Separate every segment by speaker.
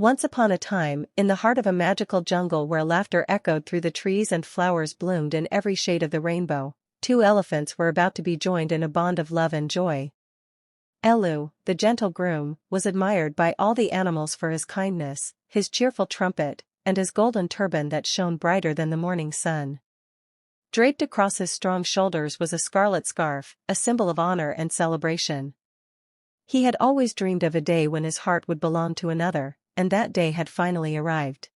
Speaker 1: Once upon a time, in the heart of a magical jungle where laughter echoed through the trees and flowers bloomed in every shade of the rainbow, two elephants were about to be joined in a bond of love and joy. Elu, the gentle groom, was admired by all the animals for his kindness, his cheerful trumpet, and his golden turban that shone brighter than the morning sun. Draped across his strong shoulders was a scarlet scarf, a symbol of honor and celebration. He had always dreamed of a day when his heart would belong to another, and that day had finally arrived.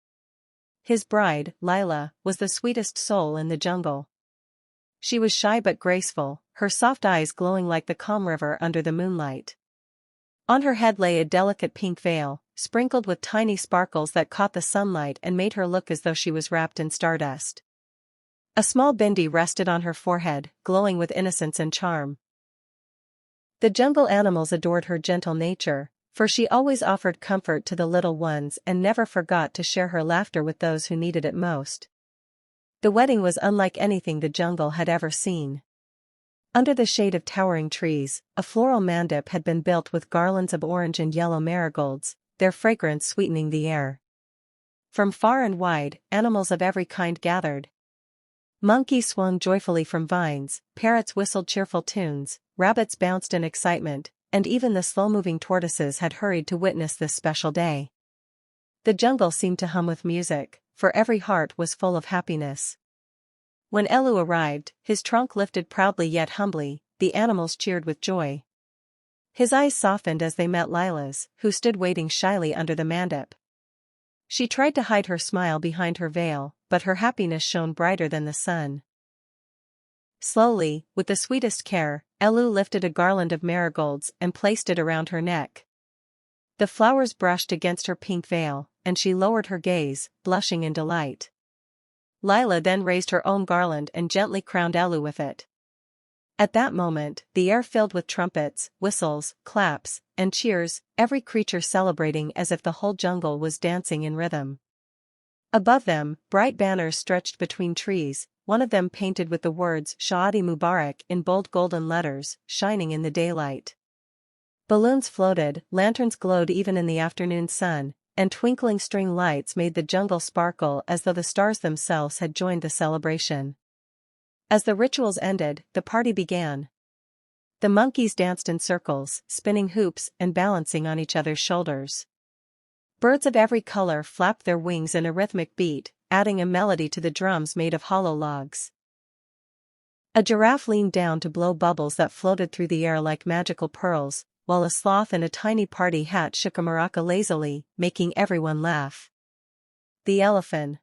Speaker 1: His bride, Lila, was the sweetest soul in the jungle. She was shy but graceful, her soft eyes glowing like the calm river under the moonlight. On her head lay a delicate pink veil, sprinkled with tiny sparkles that caught the sunlight and made her look as though she was wrapped in stardust. A small bindi rested on her forehead, glowing with innocence and charm. The jungle animals adored her gentle nature, for she always offered comfort to the little ones and never forgot to share her laughter with those who needed it most. The wedding was unlike anything the jungle had ever seen. Under the shade of towering trees, a floral mandap had been built with garlands of orange and yellow marigolds, their fragrance sweetening the air. From far and wide, animals of every kind gathered. Monkeys swung joyfully from vines, parrots whistled cheerful tunes, rabbits bounced in excitement, and even the slow-moving tortoises had hurried to witness this special day. The jungle seemed to hum with music, for every heart was full of happiness. When Elu arrived, his trunk lifted proudly yet humbly, the animals cheered with joy. His eyes softened as they met Lila's, who stood waiting shyly under the mandap. She tried to hide her smile behind her veil, but her happiness shone brighter than the sun. Slowly, with the sweetest care, Elu lifted a garland of marigolds and placed it around her neck. The flowers brushed against her pink veil, and she lowered her gaze, blushing in delight. Lila then raised her own garland and gently crowned Elu with it. At that moment, the air filled with trumpets, whistles, claps, and cheers, every creature celebrating as if the whole jungle was dancing in rhythm. Above them, bright banners stretched between trees, one of them painted with the words Shaadi Mubarak in bold golden letters, shining in the daylight. Balloons floated, lanterns glowed even in the afternoon sun, and twinkling string lights made the jungle sparkle as though the stars themselves had joined the celebration. As the rituals ended, the party began. The monkeys danced in circles, spinning hoops and balancing on each other's shoulders. Birds of every color flapped their wings in a rhythmic beat, adding a melody to the drums made of hollow logs. A giraffe leaned down to blow bubbles that floated through the air like magical pearls, while a sloth in a tiny party hat shook a maraca lazily, making everyone laugh. The elephant,